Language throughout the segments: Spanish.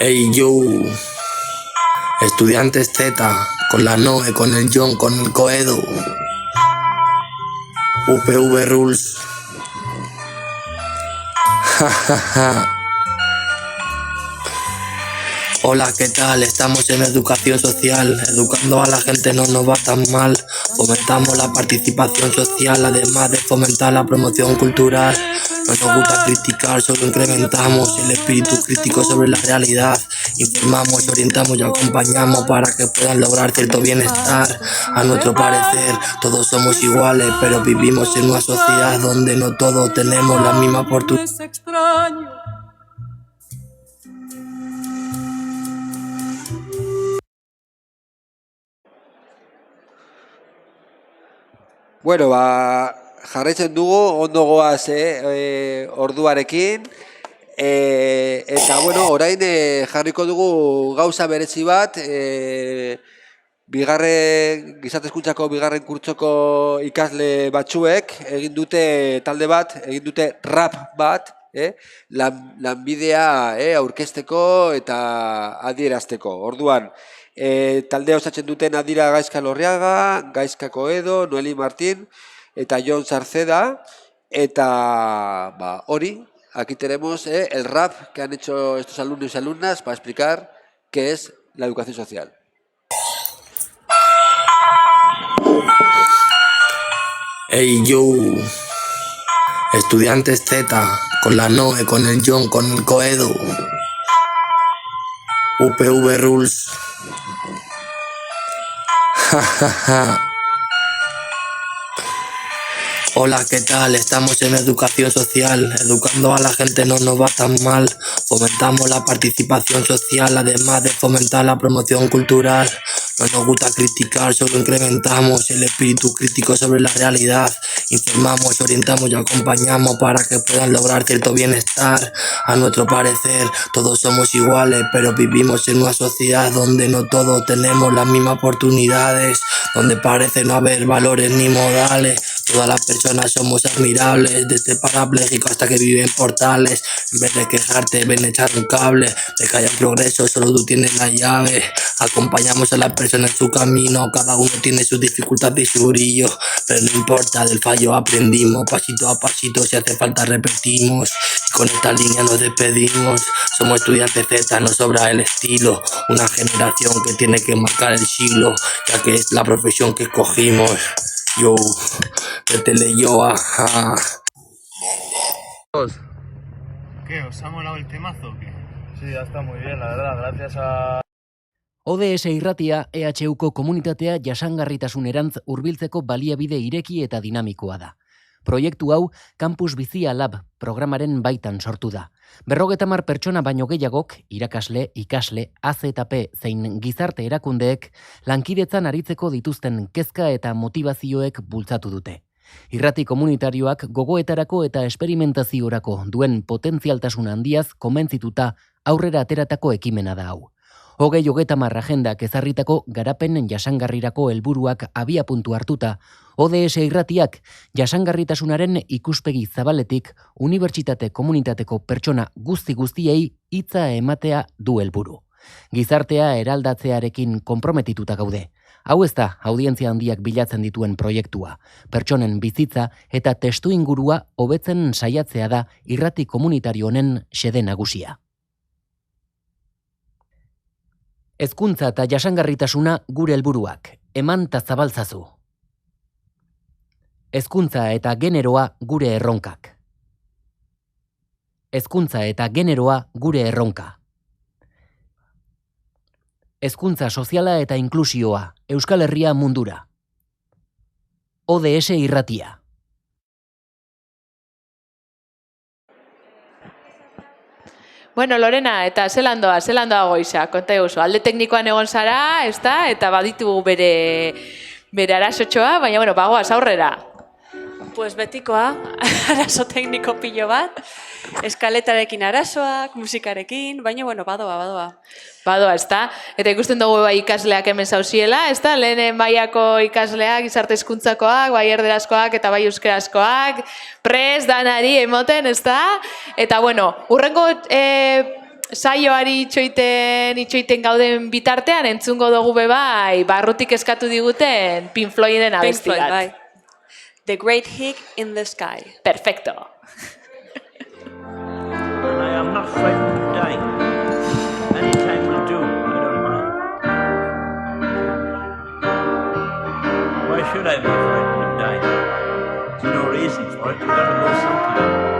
Ey yo, estudiantes Z, con la Noe, con el John, con el Coedo, UPV Rules, jajaja. Hola, ¿qué tal? Estamos en educación social, educando a la gente no nos va tan mal, fomentamos la participación social, además de fomentar la promoción cultural. No nos gusta criticar, solo incrementamos el espíritu crítico sobre la realidad, informamos, orientamos y acompañamos para que puedan lograr cierto bienestar. A nuestro parecer, todos somos iguales, pero vivimos en una sociedad donde no todos tenemos la misma oportunidad. Bueno, jarraitzen dugu, ondo goaz, orduarekin. Eta, bueno, orain jarriko dugu gauza berezi bat, gizarte hezkuntzako bigarren kurtsoko ikasle batzuek egin dute talde bat, egin dute rap bat, lanbidea aurkezteko eta adierazteko. Orduan, taldea osatzen duten Adira Gaizka Lorriaga, Gaizka Coedo, Noeli Martín eta Jon Sarceda. Eta hori, aquí tenemos el rap que han hecho estos alumnos y alumnas para explicar qué es la educación social. Ey yo, estudiantes Z, con la Noe, con el John, con el Coedo, UPV Rules, jajaja. Hola, ¿qué tal? Estamos en educación social, educando a la gente no nos va tan mal, fomentamos la participación social, además de fomentar la promoción cultural. No nos gusta criticar, solo incrementamos el espíritu crítico sobre la realidad, informamos, orientamos y acompañamos para que puedan lograr cierto bienestar. A nuestro parecer, todos somos iguales, pero vivimos en una sociedad donde no todos tenemos las mismas oportunidades, donde parece no haber valores ni modales. Todas las personas somos admirables, desde parapléjico hasta que viven en portales. En vez de quejarte, ven a echar un cable, de que haya progreso, solo tú tienes la llave. Acompañamos a las personas en su camino, cada uno tiene sus dificultades y su brillo, pero no importa, del fallo aprendimos, pasito a pasito, si hace falta repetimos, y con esta línea nos despedimos. Somos estudiantes Z, nos sobra el estilo, una generación que tiene que marcar el siglo, ya que es la profesión que escogimos. Yo, te leyó, ajá. ¿Qué? ¿Os ha molado el temazo o qué? Sí, ya está muy bien, la verdad, gracias a... ODS irratia EHUko komunitatea jasangarritasunerantz hurbiltzeko baliabide ireki eta dinamikoa da. Proiektu hau Campus Bizia Lab programaren baitan sortu da. 50 pertsona baino gehiagok, irakasle, ikasle, AZP zein gizarte erakundeek lankidetzan aritzeko dituzten kezka eta motivazioek bultzatu dute. Irrati komunitarioak gogoetarako eta esperimentaziorako duen potentzialtasun handiaz komentzituta aurrera ateratako ekimena da hau. 2030 agendak ezarritako garapen jasangarrirako helburuak abiapuntu hartuta, ODS irratiak jasangarritasunaren ikuspegi zabaletik unibertsitate komunitateko pertsona guztiei hitza ematea du helburu. Gizartea eraldatzearekin konprometituta gaude. Hau ez da audientzia handiak bilatzen dituen proiektua. Pertsonen bizitza eta testuingurua hobetzen saiatzea da irrati komunitario honen xede nagusia. Hezkuntza eta jasangarritasuna gure helburuak, eman ta zabaltzazu. Hezkuntza eta generoa gure erronkak. Hezkuntza eta generoa gure erronka. Hezkuntza soziala eta inklusioa, Euskal Herria mundura. ODS irratia. Bueno, Lorena, eta zelan doa goiza, konta eguzu. Alde teknikoan egon zara, ezta? Eta baditu bere arasotxoa, baina, bueno, bagoaz aurrera. Pues betikoa, arazo tekniko pilo bat, eskaletarekin arazoak, musikarekin, baina, bueno, badoa. Badoa, ezta? Eta ikusten dugu bai ikasleak hemen zauziela, ezta? Lehen baiako ikasleak, gizarte hezkuntzakoak, bai erderazkoak eta bai euskarazkoak, prest danari emoten, ezta? Eta, bueno, urrengo saioari itxoiten gauden bitartean, entzungo dugu bai, barrutik eskatu diguten Pink Floyden abesti Pink Floyd, bat. bai. The Great Hick in the Sky. Perfecto. And I am not frightened of dying. Any time will do, I don't mind. Why should I be frightened of dying? There's no reason for it, you've got to go sometime.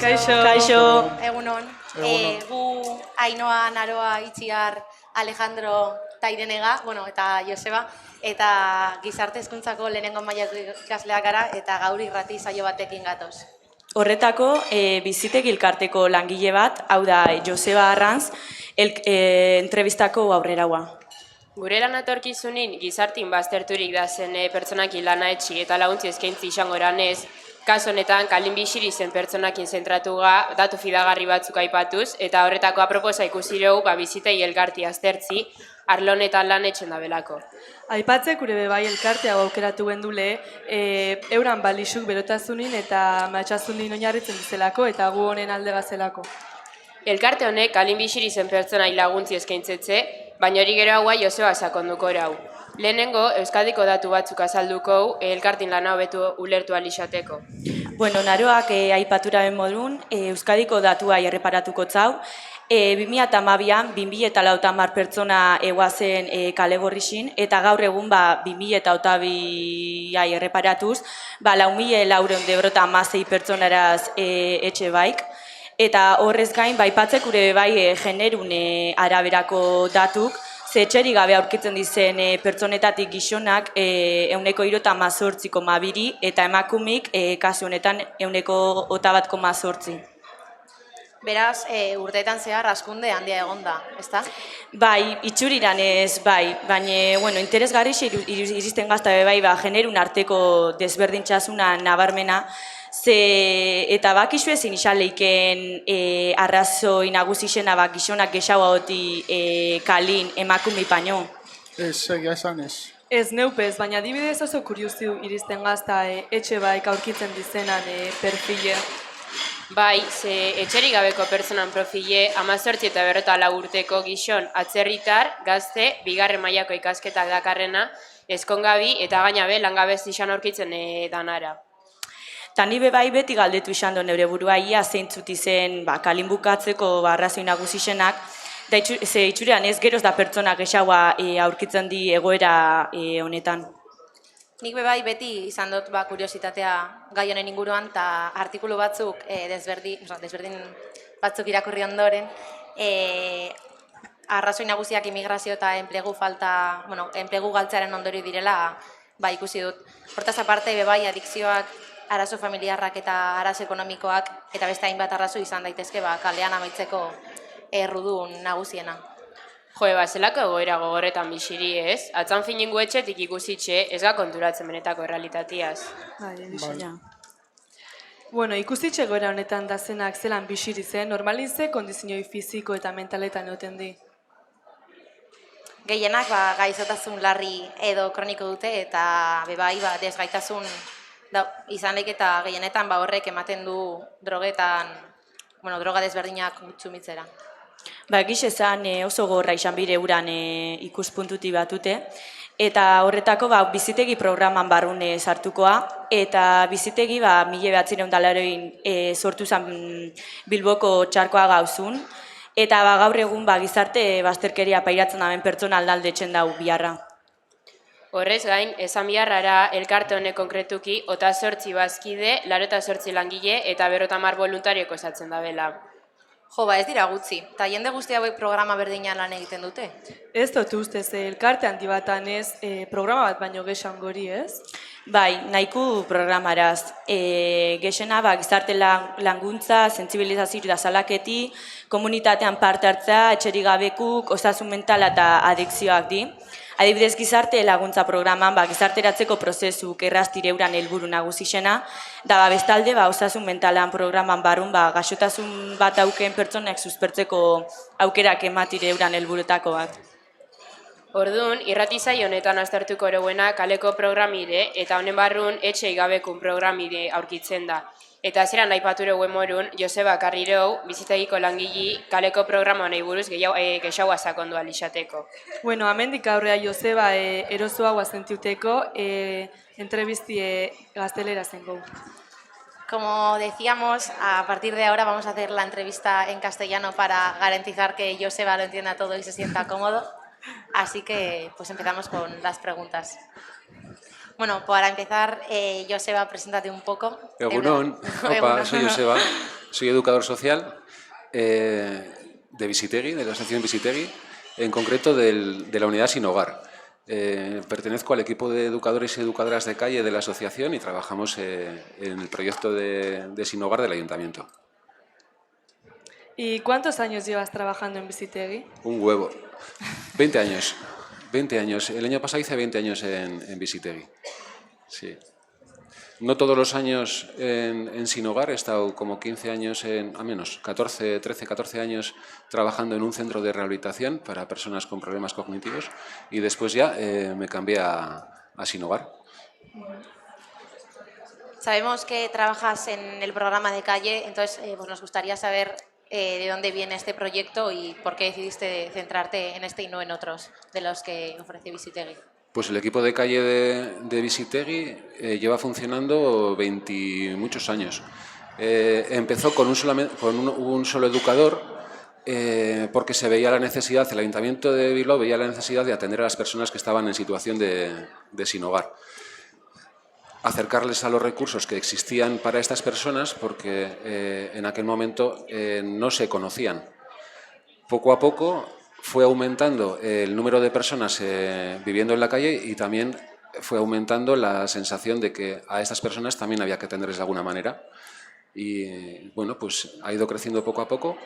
Kaixo. Egunon. Gu Ainoa, Naroa, Itziar, Alejandro eta Irenega, eta Joseba, eta gizarte hezkuntzako lehenengo mailako ikasleak gara eta gaur irrati saio batekin gatoz. Horretako, Bizitek elkarteko langile bat, hau da Joseba Arranz, entrevistako aurreraua. Gure lan etorkizunin gizartin bazterturik da zen pertsonakin lana etxi eta laguntzi eskaintzi izango eranez, kaso honetan kalin bixiri zen pertsonakin zentratuga datu fidagarri batzuk aipatuz, eta horretako aproposa ikusi dugu Bizitei elkarti aztertzi, arlo honetan lan etxen dabelako. Aipatzek gure bebai elkartea aukeratu gendule, euran balizuk berotazunin eta matxazunin oinarritzen dizelako eta gu honen alde gazelako. Elkarte honek kalin bixiri zen pertsonai laguntzi eskaintzetze, baina hori gero haua Joseba sakonduko erau. Lehenengo, Euskadiko datu batzuk azalduko elkartin lana hobetu ulertu alixateko. Naroak aipatura ben modun, Euskadiko datua erreparatuko tzau, 2012an 2030 pertsona eguazen kale gorrixin, eta gaur egun 2022 erreparatuz, 4.416 pertsonaraz etxe baik, eta horrez gain, aipatzek ure bai generun araberako datuk, ze etxerik gabe aurkitzen dizen pertsonetatik gizonak 118,2 eta emakumik kasu honetan 101,8. Beraz, urteetan zehar askunde handia egonda, ezta? Bai, itxuriran ez, bai, baina, interesgarri iristen gazta bai, generun arteko desberdintxasuna nabarmena, eta bakizu ezin isaleiken arrazoi nagusixena gizonak gexaua oti kalin emakumi paino. Ez, egia esan ez. Ez neupez, baina adibidez oso kurioziu iristen gazta etxe baik aurkitzen dizenan perfile. Bai, ze etxerik gabeko pertsonan profile 18 eta 44 urteko gizon atzerritar, gazte, 2. mailako ikasketak dakarrena, ezkongabi eta gainabe langabez izan aurkitzen danara. Ta ni bai beti galdetu izan do neure burua ia zeintzut izen kalin bukatzeko arrazoi nagusisenak, ze itxurean ez geroz da pertsona gexaua aurkitzen di egoera honetan. Nik bai beti izan dut kuriositatea gai honen inguruan, eta artikulu batzuk desberdin batzuk irakurri ondoren, arrazoi nagusiak immigrazio eta enplegu falta, enplegu galtzearen ondorio direla ikusi dut. Hortaz aparte bai adikzioak, arazo familiarrak eta arazo ekonomikoak, eta beste hainbat arazo izan daitezke kalean amaitzeko errudun nagusiena. Zelako egoera gogorretan bixiri ez? Atzan finingu etxetik ikusitxe, ez ga konturatzen benetako errealitatiaz. Ikusitxe egoera honetan da zenak zelan bixiri zen, normalize kondizioi fiziko eta mentaletan egoten di? Gehienak gaizotasun larri edo kroniko dute, eta bebai desgaitasun izan lehik eta gehienetan horrek ematen du droga desberdinak txumitzera. Egiz esan oso gorra izan bire uran ikuspuntuti batute, eta horretako bizitegi programan barrune sartukoa, eta bizitegi 1980 sortu zen Bilboko txarkoa gauzun, eta gaur egun gizarte bazterkeria pairatzen daben pertsona aldaldetzen dau biharra. Horrez gain, esan biharrara elkarte honek konkretuki, 28 bazkide, 88 langile eta 50 voluntarioko osatzen dabela. Ez dira gutxi, eta jende guzti hauek programa berdinan lan egiten dute? Ez dut ustez, elkarte handi batan ez, programa bat baino gexan gori ez? Bai, nahiko programaraz. Gexena gizarte languntza, sentsibilizazio da salaketi, komunitatean parte hartzea, etxerik gabekuk, osasun mentala eta adikzioak di. Adibidez gizarte laguntza programan gizarteratzeko prozesuk erraztireuran helburu nagusixena, da bestalde osasun mentalan programan barrun gaixotasun bat auken pertsonek suspertzeko aukerak ematireuran helburutako bat. Orduan, irratizai honetan aztertuko eroguena kaleko programide eta honen barrun etxe igabekun programide aurkitzen da. Eta zeran aipature morun, Joseba Karrirou, bizitegiko langili, kaleko programa nahi buruz gehiago sakondu alizateko. Amendik aurrea Joseba erosoa guazentiuteko, entrevisti gaztelera zengo. Como decíamos, a partir de ahora vamos a hacer la entrevista en castellano para garantizar que Joseba lo entienda todo y se sienta cómodo. Así que empezamos con las preguntas. Bueno, para empezar, Joseba, preséntate un poco. Egunon, soy Joseba, soy educador social de Bizitegi, de la asociación Bizitegi, en concreto de la unidad Sin Hogar. Pertenezco al equipo de educadores y educadoras de calle de la asociación y trabajamos en el proyecto de Sin Hogar del Ayuntamiento. ¿Y cuántos años llevas trabajando en Bizitegi? Un huevo. 20 años. 20 años. El año pasado hice 20 años en Bizitegi. Sí. No todos los años en Sin Hogar, he estado como 15 años, a menos, 13, 14 años trabajando en un centro de rehabilitación para personas con problemas cognitivos y después ya me cambié a Sin Hogar. Sabemos que trabajas en el programa de calle, entonces nos gustaría saber de dónde viene este proyecto y por qué decidiste centrarte en este y no en otros de los que ofrece Bizitegi. Pues el equipo de calle de Bizitegi lleva funcionando muchos años. Empezó con un solo educador porque se veía la necesidad, el Ayuntamiento de Bilbao veía la necesidad de atender a las personas que estaban en situación de sin hogar. Acercarles a los recursos que existían para estas personas porque en aquel momento no se conocían. Poco a poco fue aumentando el número de personas viviendo en la calle y también fue aumentando la sensación de que a estas personas también había que atenderles de alguna manera. Y bueno, pues ha ido creciendo poco a poco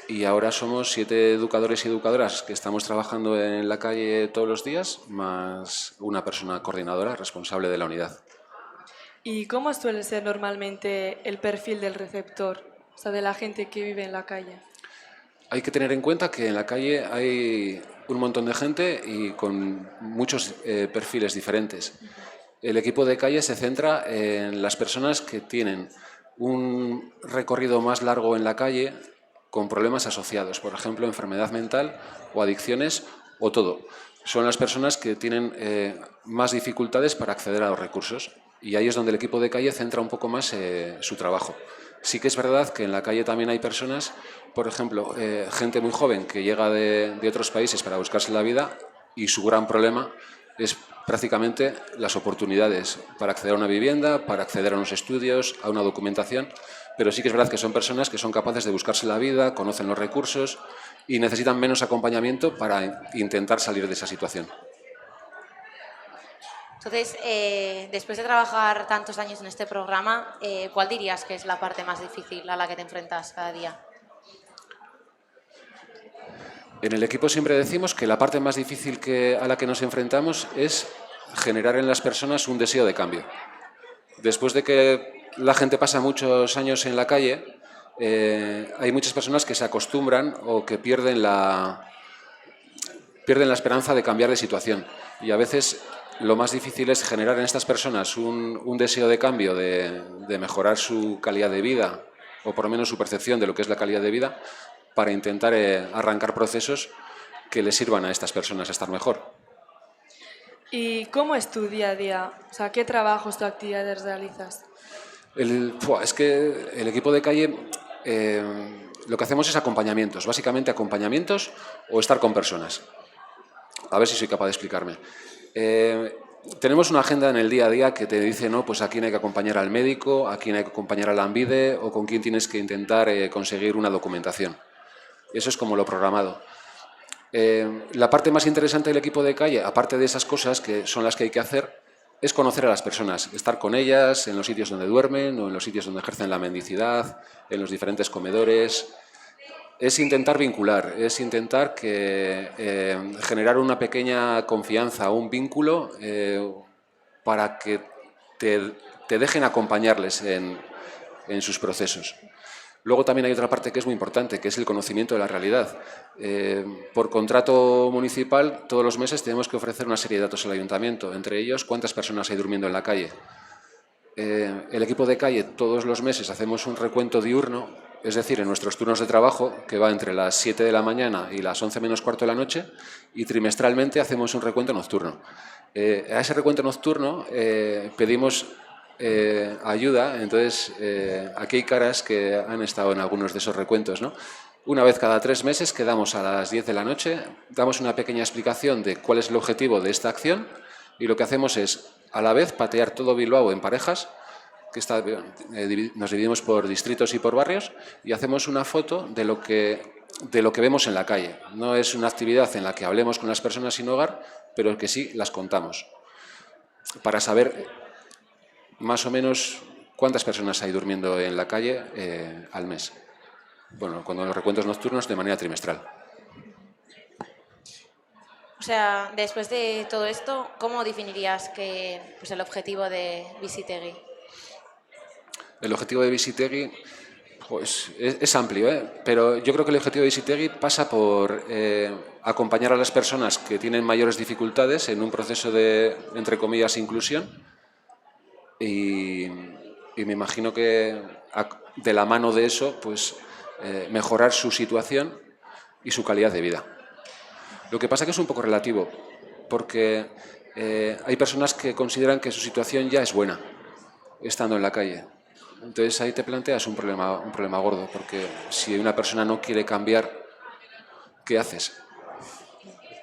y ahora somos 7 educadores y educadoras que estamos trabajando en la calle todos los días, más una persona coordinadora responsable de la unidad. ¿Y cómo suele ser normalmente el perfil del receptor, o sea, de la gente que vive en la calle? Hay que tener en cuenta que en la calle hay un montón de gente y con muchos perfiles diferentes. El equipo de calle se centra en las personas que tienen un recorrido más largo en la calle con problemas asociados, por ejemplo, enfermedad mental o adicciones o todo. Son las personas que tienen más dificultades para acceder a los recursos y ahí es donde el equipo de calle centra un poco más su trabajo. Sí que es verdad que en la calle también hay personas, por ejemplo, gente muy joven que llega de otros países para buscarse la vida y su gran problema es prácticamente las oportunidades para acceder a una vivienda, para acceder a unos estudios, a una documentación, pero sí que es verdad que son personas que son capaces de buscarse la vida, conocen los recursos y necesitan menos acompañamiento para intentar salir de esa situación. Entonces, después de trabajar tantos años en este programa, ¿cuál dirías que es la parte más difícil a la que te enfrentas cada día? En el equipo siempre decimos que la parte más difícil a la que nos enfrentamos es generar en las personas un deseo de cambio. Después de que la gente pasa muchos años en la calle, hay muchas personas que se acostumbran o que pierden la esperanza de cambiar de situación. Y a veces lo más difícil es generar en estas personas un deseo de cambio, de mejorar su calidad de vida o por lo menos su percepción de lo que es la calidad de vida, para intentar arrancar procesos que les sirvan a estas personas a estar mejor. ¿Y cómo es tu día a día? O sea, ¿qué trabajos o actividades realizas? Es que el equipo de calle lo que hacemos es acompañamientos, básicamente acompañamientos o estar con personas. A ver si soy capaz de explicarme. Tenemos una agenda en el día a día que te dice, no, pues a quién hay que acompañar al médico, a quién hay que acompañar a la ANVIDE o con quién tienes que intentar conseguir una documentación. Eso es como lo programado. La parte más interesante del equipo de calle, aparte de esas cosas que son las que hay que hacer, es conocer a las personas, estar con ellas en los sitios donde duermen o en los sitios donde ejercen la mendicidad, en los diferentes comedores. Es intentar vincular, es intentar generar una pequeña confianza, un vínculo para que te dejen acompañarles en sus procesos. Luego también hay otra parte que es muy importante, que es el conocimiento de la realidad. Por contrato municipal, todos los meses tenemos que ofrecer una serie de datos al ayuntamiento, entre ellos cuántas personas hay durmiendo en la calle. El equipo de calle todos los meses hacemos un recuento diurno, es decir, en nuestros turnos de trabajo, que va entre las 7 de la mañana y las 11 menos cuarto de la noche, y trimestralmente hacemos un recuento nocturno. A ese recuento nocturno pedimos ayuda, entonces aquí hay caras que han estado en algunos de esos recuentos, ¿no? Una vez cada 3 meses quedamos a las 10 de la noche, damos una pequeña explicación de cuál es el objetivo de esta acción y lo que hacemos es a la vez patear todo Bilbao en parejas, que nos dividimos por distritos y por barrios y hacemos una foto de lo que vemos en la calle. No es una actividad en la que hablemos con las personas sin hogar, pero que sí las contamos, para saber más o menos cuántas personas hay durmiendo en la calle al mes. Bueno, cuando los recuentos nocturnos de manera trimestral. O sea, después de todo esto, ¿cómo definirías el objetivo de Bizitegi? El objetivo de Bizitegi pues, es amplio, pero yo creo que el objetivo de Bizitegi pasa por acompañar a las personas que tienen mayores dificultades en un proceso de, entre comillas, inclusión. Y me imagino que de la mano de eso, pues mejorar su situación y su calidad de vida. Lo que pasa es que es un poco relativo, porque hay personas que consideran que su situación ya es buena, estando en la calle. Entonces ahí te planteas un problema gordo, porque si una persona no quiere cambiar ¿qué haces?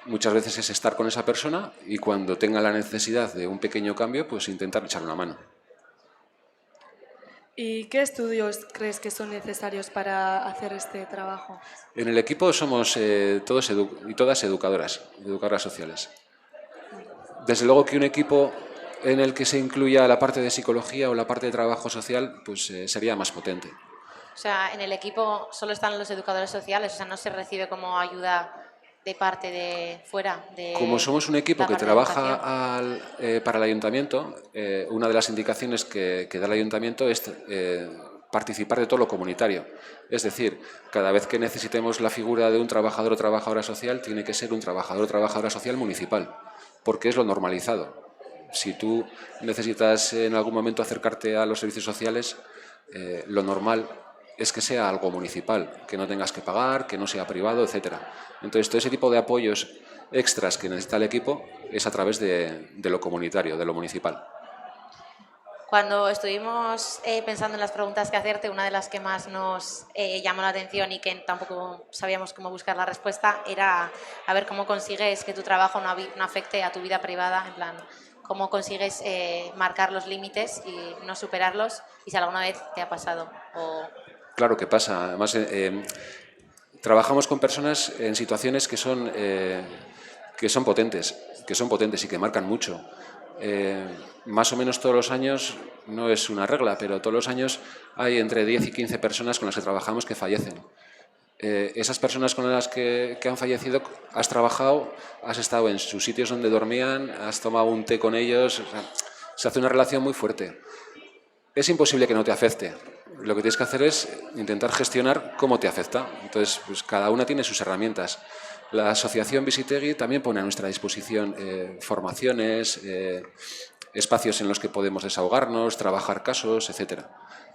Muchas veces es estar con esa persona y cuando tenga la necesidad de un pequeño cambio, pues intentar echar una mano. ¿Y qué estudios crees que son necesarios para hacer este trabajo? En el equipo somos todos y todas educadoras sociales. Desde luego que un equipo en el que se incluya la parte de psicología o la parte de trabajo social, pues sería más potente. O sea, en el equipo solo están los educadores sociales, o sea, no se recibe como ayuda de parte de fuera. Como somos un equipo que trabaja para el ayuntamiento, una de las indicaciones que da el ayuntamiento es participar de todo lo comunitario. Es decir, cada vez que necesitemos la figura de un trabajador o trabajadora social, tiene que ser un trabajador o trabajadora social municipal, porque es lo normalizado. Si tú necesitas en algún momento acercarte a los servicios sociales, lo normal es que sea algo municipal, que no tengas que pagar, que no sea privado, etc. Entonces, todo ese tipo de apoyos extras que necesita el equipo es a través de lo comunitario, de lo municipal. Cuando estuvimos pensando en las preguntas que hacerte, una de las que más nos llamó la atención y que tampoco sabíamos cómo buscar la respuesta era a ver cómo consigues que tu trabajo no afecte a tu vida privada, en plan, cómo consigues marcar los límites y no superarlos, y si alguna vez te ha pasado. Claro que pasa. Además, trabajamos con personas en situaciones que son potentes y que marcan mucho. Más o menos todos los años, no es una regla, pero todos los años hay entre 10 y 15 personas con las que trabajamos que fallecen. Esas personas con las que han fallecido, has trabajado, has estado en sus sitios donde dormían, has tomado un té con ellos, o sea, se hace una relación muy fuerte. Es imposible que no te afecte. Lo que tienes que hacer es intentar gestionar cómo te afecta. Entonces, pues cada una tiene sus herramientas. La Asociación Visitegui también pone a nuestra disposición formaciones, espacios en los que podemos desahogarnos, trabajar casos, etc.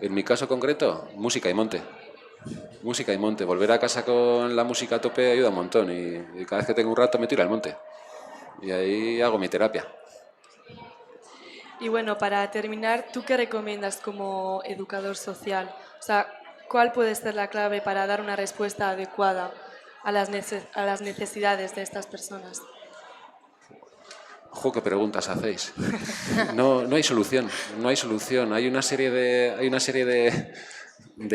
En mi caso concreto, música y monte. Música y monte. Volver a casa con la música a tope ayuda un montón y cada vez que tengo un rato me tiro al monte. Y ahí hago mi terapia. Y bueno, para terminar, ¿tú qué recomiendas como educador social? O sea, ¿cuál puede ser la clave para dar una respuesta adecuada a las necesidades de estas personas? ¡Jo, qué preguntas hacéis! No hay solución, no hay solución. Hay una serie de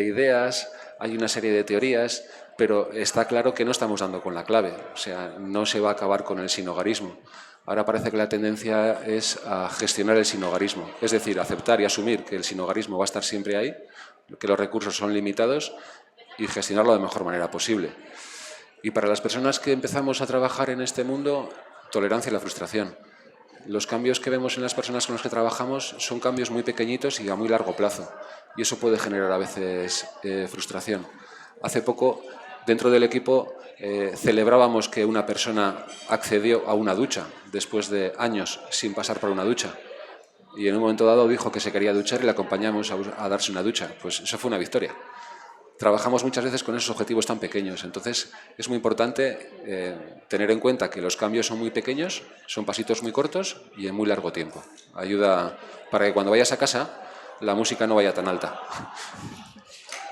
ideas, hay una serie de teorías, pero está claro que no estamos dando con la clave. O sea, no se va a acabar con el sinhogarismo. Ahora parece que la tendencia es a gestionar el sinhogarismo, es decir, aceptar y asumir que el sinhogarismo va a estar siempre ahí, que los recursos son limitados y gestionarlo de la mejor manera posible. Y para las personas que empezamos a trabajar en este mundo, tolerancia a la frustración. Los cambios que vemos en las personas con las que trabajamos son cambios muy pequeñitos y a muy largo plazo, y eso puede generar a veces frustración. Hace poco, dentro del equipo, celebrábamos que una persona accedió a una ducha después de años sin pasar por una ducha. Y en un momento dado dijo que se quería duchar y le acompañamos a darse una ducha. Pues eso fue una victoria. Trabajamos muchas veces con esos objetivos tan pequeños. Entonces es muy importante tener en cuenta que los cambios son muy pequeños, son pasitos muy cortos y en muy largo tiempo. Ayuda para que cuando vayas a casa la música no vaya tan alta.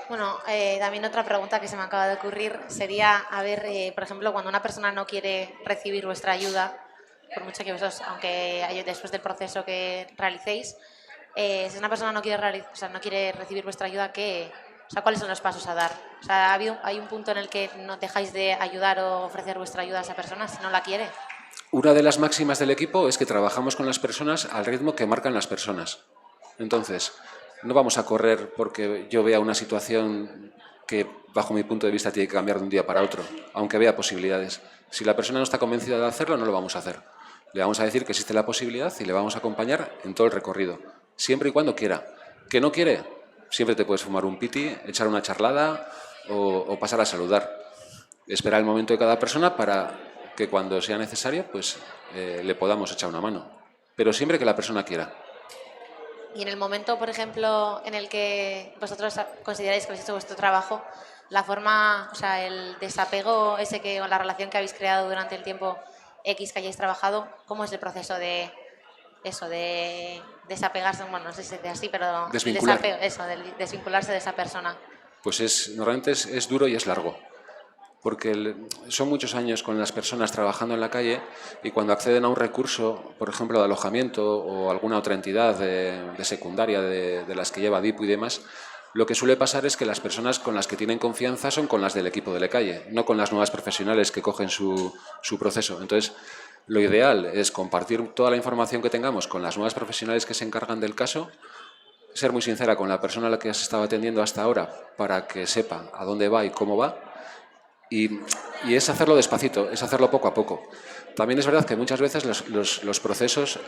Bueno, también otra pregunta que se me acaba de ocurrir sería, a ver, por ejemplo, cuando una persona no quiere recibir vuestra ayuda, por mucho que vosotros, aunque después del proceso que realicéis, si una persona no quiere recibir vuestra ayuda, ¿cuáles son los pasos a dar? O sea, ¿hay un punto en el que no dejáis de ayudar o ofrecer vuestra ayuda a esa persona si no la quiere? Una de las máximas del equipo es que trabajamos con las personas al ritmo que marcan las personas. Entonces, no vamos a correr porque yo vea una situación que, bajo mi punto de vista, tiene que cambiar de un día para otro, aunque vea posibilidades. Si la persona no está convencida de hacerlo, no lo vamos a hacer. Le vamos a decir que existe la posibilidad y le vamos a acompañar en todo el recorrido, siempre y cuando quiera. ¿Que no quiere? Siempre te puedes fumar un piti, echar una charlada o pasar a saludar. Esperar el momento de cada persona para que cuando sea necesario pues le podamos echar una mano. Pero siempre que la persona quiera. Y en el momento, por ejemplo, en el que vosotros consideráis que habéis hecho vuestro trabajo, la forma, o sea, el desapego ese o la relación que habéis creado durante el tiempo X que hayáis trabajado, ¿cómo es el proceso de desapegarse? Bueno, no sé si es así, pero desvincular. De desvincularse de esa persona. Pues normalmente es duro y es largo. porque son muchos años con las personas trabajando en la calle y cuando acceden a un recurso, por ejemplo, de alojamiento o alguna otra entidad de secundaria de las que lleva DIPU y demás, lo que suele pasar es que las personas con las que tienen confianza son con las del equipo de la calle, no con las nuevas profesionales que cogen su proceso. Entonces, lo ideal es compartir toda la información que tengamos con las nuevas profesionales que se encargan del caso, ser muy sincera con la persona a la que has estado atendiendo hasta ahora para que sepa a dónde va y cómo va, y es hacerlo despacito, es hacerlo poco a poco. También es verdad que muchas veces los procesos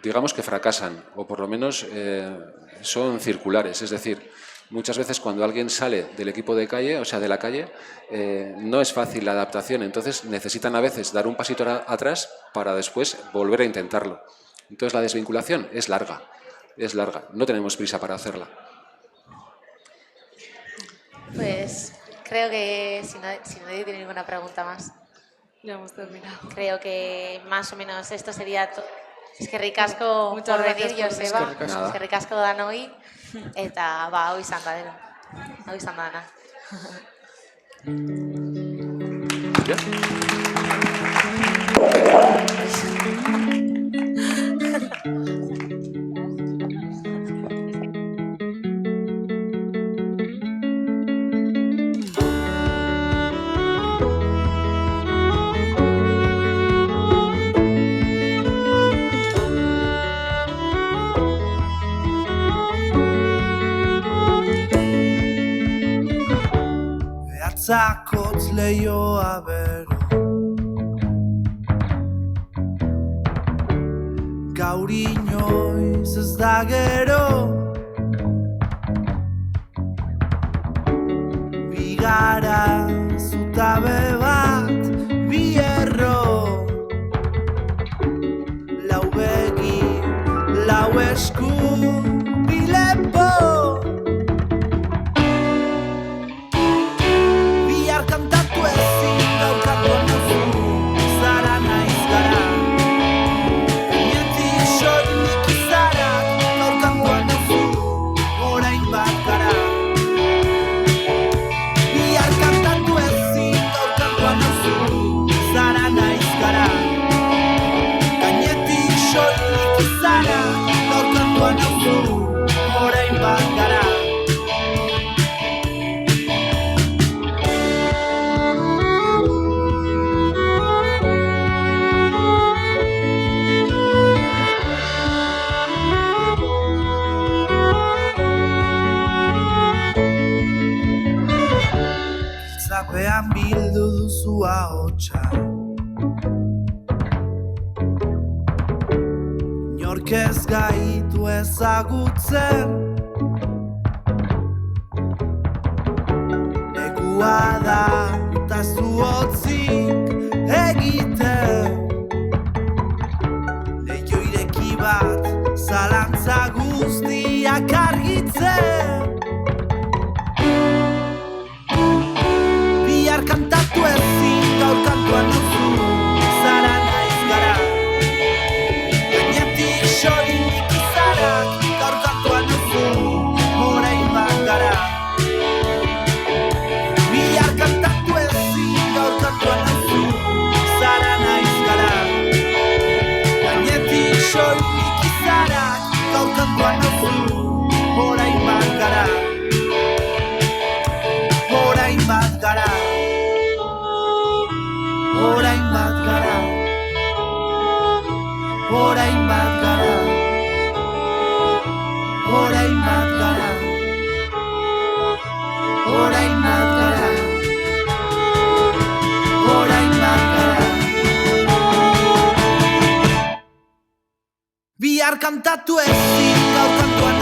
digamos que fracasan, o por lo menos son circulares, es decir, muchas veces cuando alguien sale del equipo de calle, o sea, de la calle, no es fácil la adaptación, entonces necesitan a veces dar un pasito atrás para después volver a intentarlo. Entonces la desvinculación es larga, no tenemos prisa para hacerla. Pues creo que si nadie tiene ninguna pregunta más. Ya hemos terminado. Creo que más o menos esto sería todo. Eskerrik asko por venir, Joseba. Eskerrik asko danoi. Eta hau izan da dena. Hau izan da dena. Zakotz lehioa bero gaur inoiz ez da gero bigara zutabe bat bierro lau begi lau esku bilepo bildu duzu ahotsa inork ez gaitu ezagutzen negua da eta zu hotzik egiten leio ireki bat zalantza guztiak argitzen kantatu ezin gaur kantuan duzu zara naiz gara gainetik soilik izarak gaur kantuan duzu orain bat gara bihar kantatu ezin gaur kantuan duzu zara naiz gara gainetik soilik izarak gaur kantuan duzu orain bat gara orain bat gara orain bat gara, orain bat gara, orain bat gara, orain bat gara, orain bat gara. Bihar kantatu ezin gaur kantuan